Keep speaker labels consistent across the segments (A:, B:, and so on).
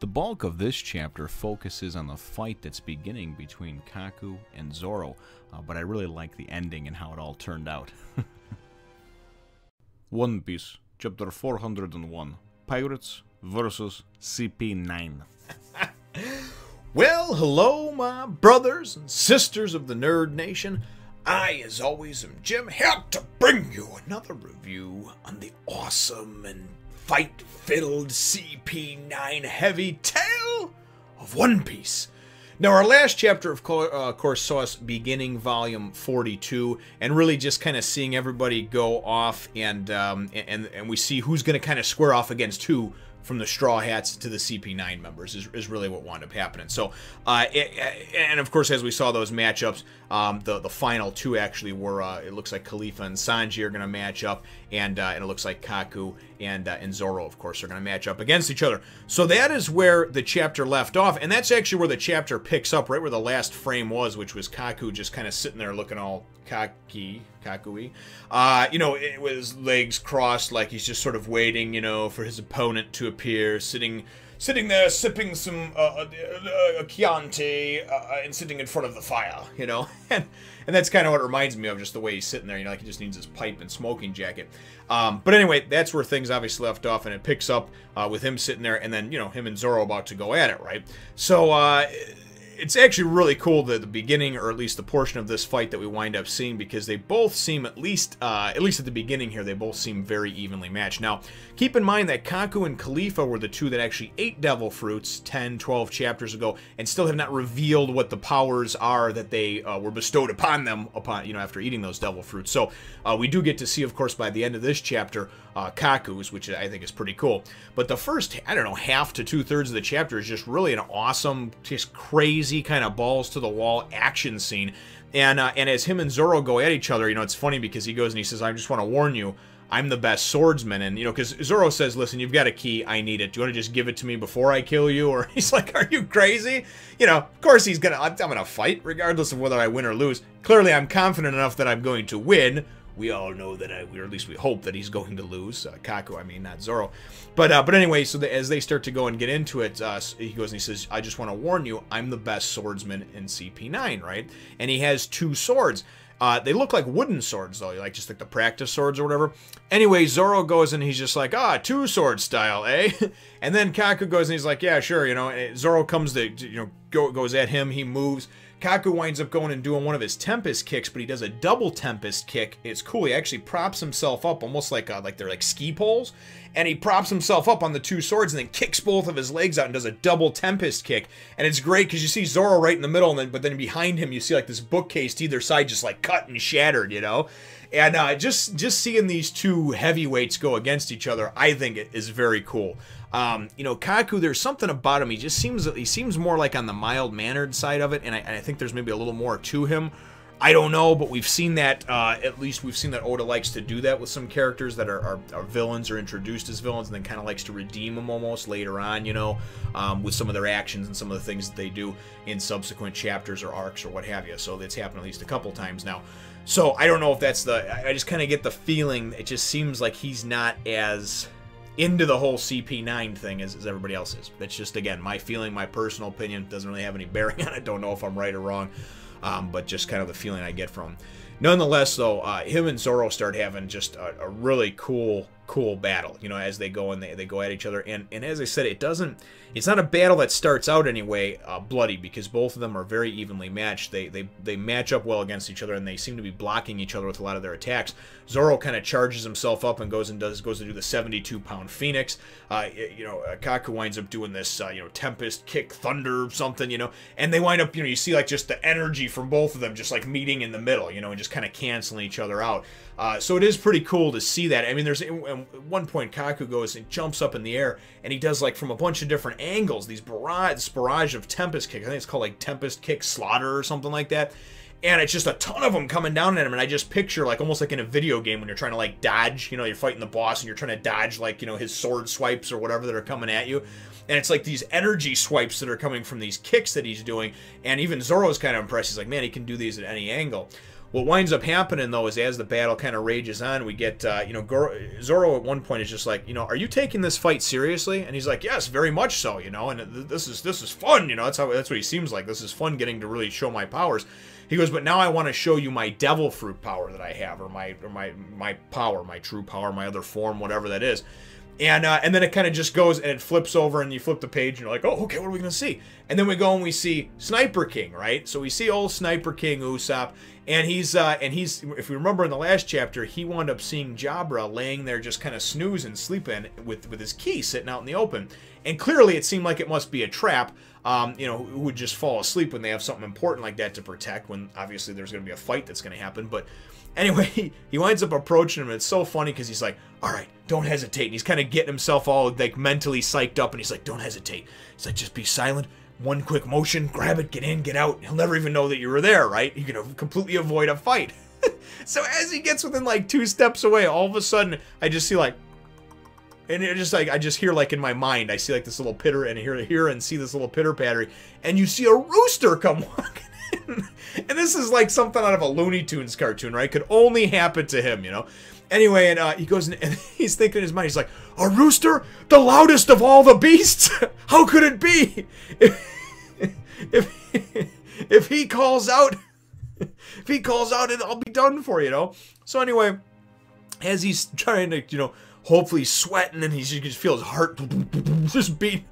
A: The bulk of this chapter focuses on the fight that's beginning between Kaku and Zoro, but I really like the ending and how it all turned out. One Piece, Chapter 401, Pirates versus CP9.
B: Well, hello, my brothers and sisters of the Nerd Nation. I, as always, am Jim, here to bring you another review on the awesome and fight-filled CP9 heavy tale of One Piece. Now, our last chapter, of course, saw us beginning volume 42, and really just kind of seeing everybody go off, and we see who's going to kind of square off against who, from the Straw Hats to the CP9 members, is really what wound up happening. So, and of course, as we saw those matchups, the final two actually were, it looks like Khalifa and Sanji are going to match up, and it looks like Kaku and Zoro, of course, are going to match up against each other. So that is where the chapter left off, and that's actually where the chapter picks up, right where the last frame was, which was Kaku just kind of sitting there looking all Kaku-y. You know, with his legs crossed, like he's just sort of waiting, you know, for his opponent to appear, sitting there sipping some Chianti and sitting in front of the fire, you know. And that's kind of what it reminds me of, just the way he's sitting there, you know, like he just needs his pipe and smoking jacket. But anyway, that's where things obviously left off, and it picks up with him sitting there, and then, you know, him and Zoro about to go at it, right? So, it's actually really cool that the beginning, or at least the portion of this fight that we wind up seeing, because they both seem, at least at the beginning here, they both seem very evenly matched. Now, keep in mind that Kaku and Khalifa were the two that actually ate devil fruits 10, 12 chapters ago, and still have not revealed what the powers are that they were bestowed upon them you know, after eating those devil fruits. So we do get to see, of course, by the end of this chapter, Kaku's, which I think is pretty cool. But the first, I don't know, half to 2/3 of the chapter is just really an awesome, just crazy kind of balls to the wall action scene. And as him and Zoro go at each other, you know, it's funny because he goes and he says, "I just want to warn you, I'm the best swordsman." And, you know, because Zoro says, "Listen, you've got a key, I need it. Do you want to just give it to me before I kill you?" Or he's like, "Are you crazy?" You know, of course I'm gonna fight, regardless of whether I win or lose. Clearly, I'm confident enough that I'm going to win. We all know that, or at least we hope that he's going to lose. Kaku, I mean, not Zoro. But anyway, so as they start to go and get into it, he goes and he says, "I just want to warn you, I'm the best swordsman in CP9, right?" And he has two swords. They look like wooden swords, though, like just like the practice swords or whatever. Anyway, Zoro goes and he's just like, two-sword style, eh? And then Kaku goes and he's like, "Yeah, sure," you know. And Zoro comes to, you know, goes at him, he moves. Kaku winds up going and doing one of his Tempest kicks, but he does a double Tempest kick. It's cool. He actually props himself up, almost like they're like ski poles, and he props himself up on the two swords and then kicks both of his legs out and does a double Tempest kick. And it's great because you see Zoro right in the middle, but then behind him you see like this bookcase to either side just like cut and shattered, you know. And just seeing these two heavyweights go against each other, I think it is very cool. You know, Kaku, there's something about him. He seems more like on the mild-mannered side of it, and I think there's maybe a little more to him. I don't know, but we've seen that, at least we've seen that Oda likes to do that with some characters that are villains or introduced as villains, and then kind of likes to redeem them almost later on, you know, with some of their actions and some of the things that they do in subsequent chapters or arcs or what have you. So that's happened at least a couple times now. So I don't know if that's I just kind of get the feeling it just seems like he's not as into the whole CP9 thing as everybody else is. That's just, again, my feeling, my personal opinion. Doesn't really have any bearing on it. Don't know if I'm right or wrong, but just kind of the feeling I get from him. Nonetheless, though, him and Zoro start having just a really cool battle, you know, as they go and they go at each other. And as I said, it's not a battle that starts out anyway bloody, because both of them are very evenly matched. They match up well against each other, and they seem to be blocking each other with a lot of their attacks. Zoro kind of charges himself up and goes to do the 72-pound Phoenix. You know, Kaku winds up doing this, you know, Tempest kick, Thunder, something, you know, and they wind up, you know, you see like just the energy from both of them just like meeting in the middle, you know, and just kind of canceling each other out. So it is pretty cool to see that. I mean, at one point Kaku goes and jumps up in the air, and he does like from a bunch of different angles these barrage of Tempest kicks. I think it's called like Tempest kick slaughter or something like that. And it's just a ton of them coming down at him, and I just picture like almost like in a video game when you're trying to like dodge, you know, you're fighting the boss and you're trying to dodge like, you know, his sword swipes or whatever that are coming at you. And it's like these energy swipes that are coming from these kicks that he's doing. And even Zoro's kind of impressed. He's like, man, he can do these at any angle. What winds up happening, though, is as the battle kind of rages on, we get, you know, Zoro at one point is just like, you know, are you taking this fight seriously? And he's like, yes, very much so, you know, and this is fun, you know, that's what he seems like. This is fun getting to really show my powers. He goes, but now I want to show you my devil fruit power that I have, or my power, my true power, my other form, whatever that is. And then it kind of just goes and it flips over and you flip the page and you're like, oh, okay, what are we going to see? And then we go and we see Sniper King, right? So we see old Sniper King Usopp, and he's, if we remember in the last chapter, he wound up seeing Jabra laying there just kind of snoozing, sleeping with his key sitting out in the open. And clearly it seemed like it must be a trap, you know, who would just fall asleep when they have something important like that to protect, when obviously there's going to be a fight that's going to happen. But anyway, he winds up approaching him, and it's so funny because he's like, all right, don't hesitate. And he's kind of getting himself all like mentally psyched up, and he's like, don't hesitate. He's like, just be silent. One quick motion, grab it, get in, get out. He'll never even know that you were there, right? You can completely avoid a fight. So as he gets within like 2 steps away, all of a sudden, I just see like, and it just like, I just hear like in my mind, I see like this little pitter, and hear and see this little pitter patter, and you see a rooster come walking in. And this is like something out of a Looney Tunes cartoon, right? Could only happen to him, you know? Anyway, and he goes, and he's thinking in his mind, he's like, a rooster? The loudest of all the beasts? How could it be? If he calls out, I'll be done for, you know? So anyway, as he's trying to, you know, hopefully sweating, and you just feel his heart just beat,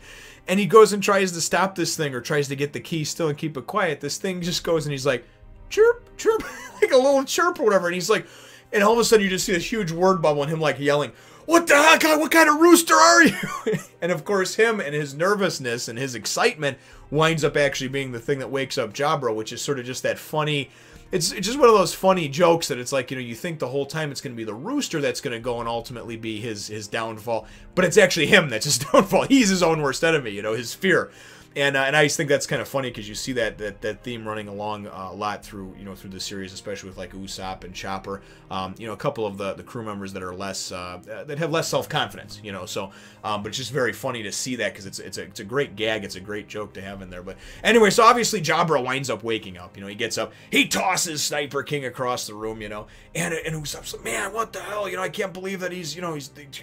B: and he goes and tries to stop this thing, or tries to get the key still and keep it quiet. This thing just goes and he's like, chirp, chirp, like a little chirp or whatever, and he's like, and all of a sudden you just see this huge word bubble and him like yelling, what the heck, what kind of rooster are you? And of course him and his nervousness and his excitement winds up actually being the thing that wakes up Jabra, which is sort of just that funny, it's just one of those funny jokes that it's like, you know, you think the whole time it's going to be the rooster that's going to go and ultimately be his downfall, but it's actually him that's his downfall. He's his own worst enemy, you know, his fear. And I just think that's kind of funny because you see that theme running along a lot through, you know, through the series, especially with like Usopp and Chopper, you know, a couple of the crew members that are less that have less self-confidence, you know. So, but it's just very funny to see that because it's a great gag, it's a great joke to have in there. But anyway, so obviously Jabra winds up waking up. You know, he gets up, he tosses Sniper King across the room, you know, and Usopp's like, man, what the hell, you know, I can't believe that he's, you know,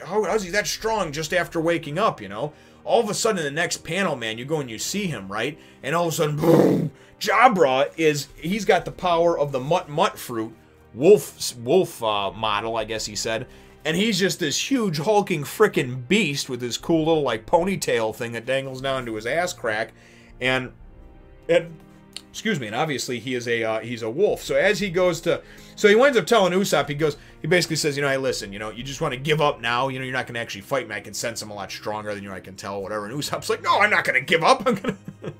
B: how's he that strong just after waking up, you know. All of a sudden, in the next panel, man, you go and you see him, right? And all of a sudden, boom, Jabra he's got the power of the Mutt fruit, wolf model, I guess he said. And he's just this huge, hulking frickin' beast with his cool little, like, ponytail thing that dangles down to his ass crack. And excuse me, and obviously he is he's a wolf. So as he goes to, so he winds up telling Usopp, he basically says, you know, hey, listen, you know, you just want to give up now, you know, you're not going to actually fight me, I can sense I'm a lot stronger than you, I can tell, whatever. And Usopp's like, no, I'm not going to give up, I'm going to,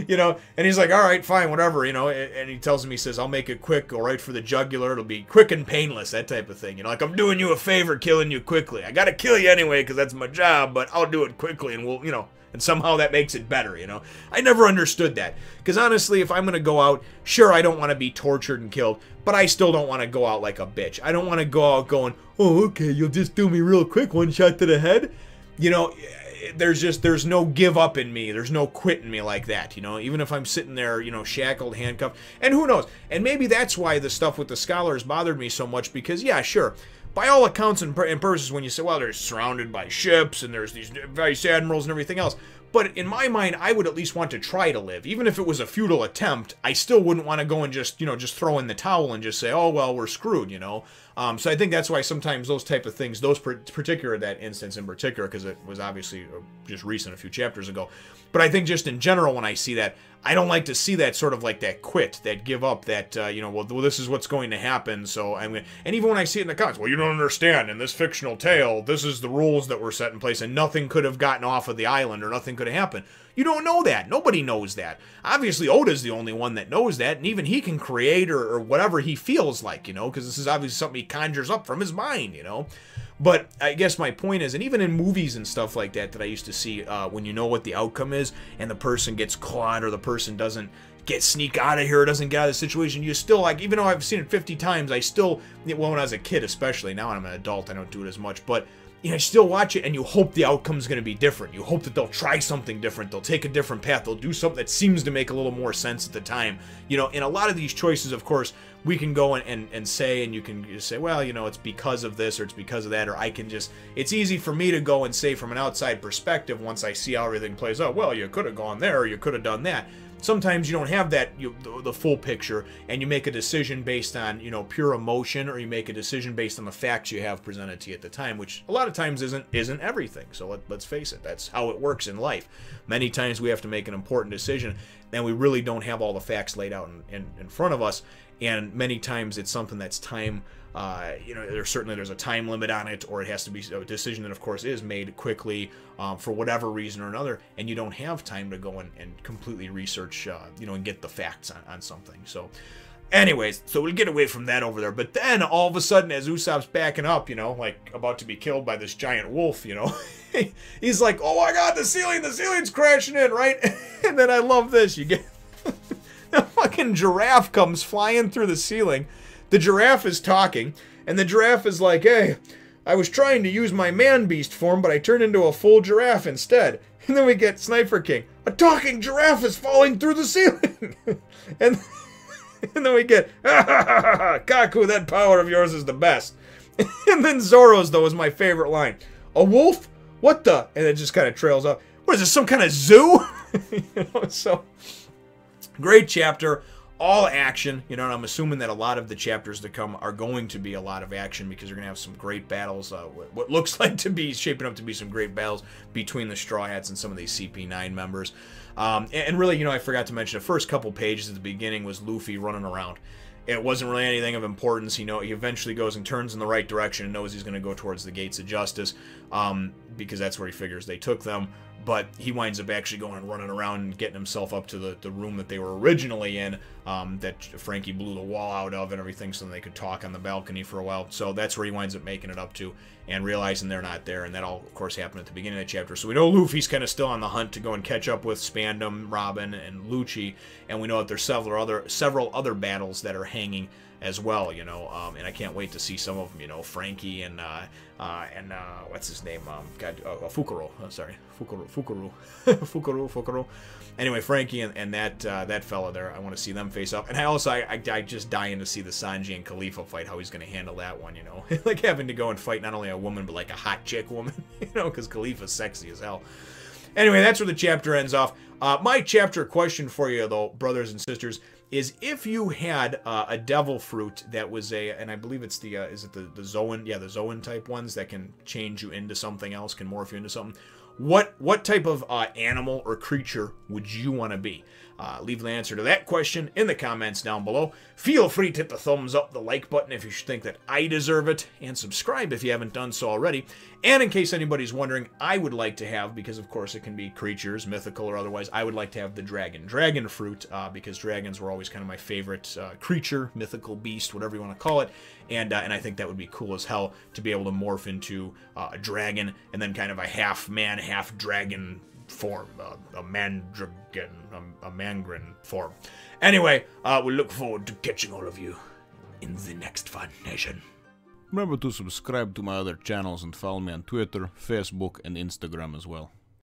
B: you know, and he's like, all right, fine, whatever, you know, and he tells him, he says, I'll make it quick, go right for the jugular, it'll be quick and painless, that type of thing, you know, like, I'm doing you a favor, killing you quickly, I got to kill you anyway, because that's my job, but I'll do it quickly, and we'll, you know, and somehow that makes it better, you know? I never understood that. Because honestly, if I'm going to go out, sure, I don't want to be tortured and killed, but I still don't want to go out like a bitch. I don't want to go out going, oh, okay, you'll just do me real quick, one shot to the head. You know, there's no give up in me. There's no quit in me like that, you know? Even if I'm sitting there, you know, shackled, handcuffed. And who knows? And maybe that's why the stuff with the scholars bothered me so much, because, yeah, sure, by all accounts and purposes, when you say, well, they're surrounded by ships and there's these vice admirals and everything else, but in my mind, I would at least want to try to live. Even if it was a futile attempt, I still wouldn't want to go and just, you know, just throw in the towel and just say, oh, well, we're screwed, you know? So I think that's why sometimes those type of things, those particular, that instance in particular, because it was obviously just recent, a few chapters ago, but I think just in general, when I see that, I don't like to see that sort of like that quit, that give up, that, you know, well, this is what's going to happen, so I'm going to, and even when I see it in the comments, well, you don't understand, in this fictional tale, this is the rules that were set in place, and nothing could have gotten off of the island, or nothing could have happened. You don't know that. Nobody knows that. Obviously, Oda's the only one that knows that, and even he can create or whatever he feels like, you know, because this is obviously something he conjures up from his mind, you know. But I guess my point is, and even in movies and stuff like that I used to see, when you know what the outcome is, and the person gets caught, or the person doesn't sneak out of here, or doesn't get out of the situation, you still, like, even though I've seen it 50 times, I still, well, when I was a kid especially, now I'm an adult, I don't do it as much, but, you know, you still watch it, and you hope the outcome's going to be different. You hope that they'll try something different, they'll take a different path, they'll do something that seems to make a little more sense at the time, you know. And a lot of these choices, of course, we can go and say, and you can just say, well, you know, it's because of this or it's because of that, or I can just, it's easy for me to go and say from an outside perspective once I see how everything plays out, well, you could have gone there or you could have done that. Sometimes you don't have that, the full picture, and you make a decision based on, you know, pure emotion, or you make a decision based on the facts you have presented to you at the time, which a lot of times isn't everything. So let's face it, that's how it works in life. Many times we have to make an important decision, and we really don't have all the facts laid out in front of us, and many times it's something that's time. You know, there's a time limit on it, or it has to be a decision that, of course, is made quickly for whatever reason or another, and you don't have time to go and completely research, you know, and get the facts on something. So, anyways, so we'll get away from that over there. But then, all of a sudden, as Usopp's backing up, you know, like about to be killed by this giant wolf, you know, he's like, oh my god, the ceiling's crashing in, right? And then I love this. You get the fucking giraffe comes flying through the ceiling. The giraffe is talking, and the giraffe is like, hey, I was trying to use my man-beast form, but I turned into a full giraffe instead. And then we get Sniper King. A talking giraffe is falling through the ceiling! and then we get, Kaku, that power of yours is the best. And then Zoro's, though, is my favorite line. A wolf? What the? And it just kind of trails off. What is this, some kind of zoo? You know, so, great chapter. All action, you know, and I'm assuming that a lot of the chapters to come are going to be a lot of action, because you're going to have some great battles, what looks like to be shaping up to be some great battles between the Straw Hats and some of these CP9 members. And really, you know, I forgot to mention the first couple pages at the beginning was Luffy running around. It wasn't really anything of importance. You know, he eventually goes and turns in the right direction and knows he's going to go towards the Gates of Justice, because that's where he figures they took them. But he winds up actually going and running around and getting himself up to the room that they were originally in, that Frankie blew the wall out of and everything, so they could talk on the balcony for a while. So that's where he winds up making it up to and realizing they're not there. And that all, of course, happened at the beginning of the chapter. So we know Luffy's kind of still on the hunt to go and catch up with Spandam, Robin, and Lucci. And we know that there's several other battles that are hanging as well, you know, and I can't wait to see some of them, you know, Frankie and what's his name, Fukuro, Fukuro. Anyway, Frankie and that fella there, I want to see them face up, and I just dying to see the Sanji and Khalifa fight, how he's going to handle that one, you know, like having to go and fight not only a woman, but like a hot chick woman, you know, because Khalifa's sexy as hell. Anyway, that's where the chapter ends off. My chapter question for you, though, brothers and sisters, is if you had a devil fruit that was and I believe it's the, is it the Zoan? Yeah, the Zoan type ones that can change you into something else, can morph you into something. What type of animal or creature would you want to be? Leave the answer to that question in the comments down below. Feel free to hit the thumbs up, the like button if you think that I deserve it, and subscribe if you haven't done so already. And in case anybody's wondering, I would like to have, because of course it can be creatures, mythical or otherwise, I would like to have the dragon fruit, because dragons were always kind of my favorite creature, mythical beast, whatever you want to call it. And I think that would be cool as hell to be able to morph into a dragon, and then kind of a half man, half dragon form, a mangrin form. Anyway, we look forward to catching all of you in the next Fun Nation.
A: Remember to subscribe to my other channels and follow me on Twitter, Facebook, and Instagram as well.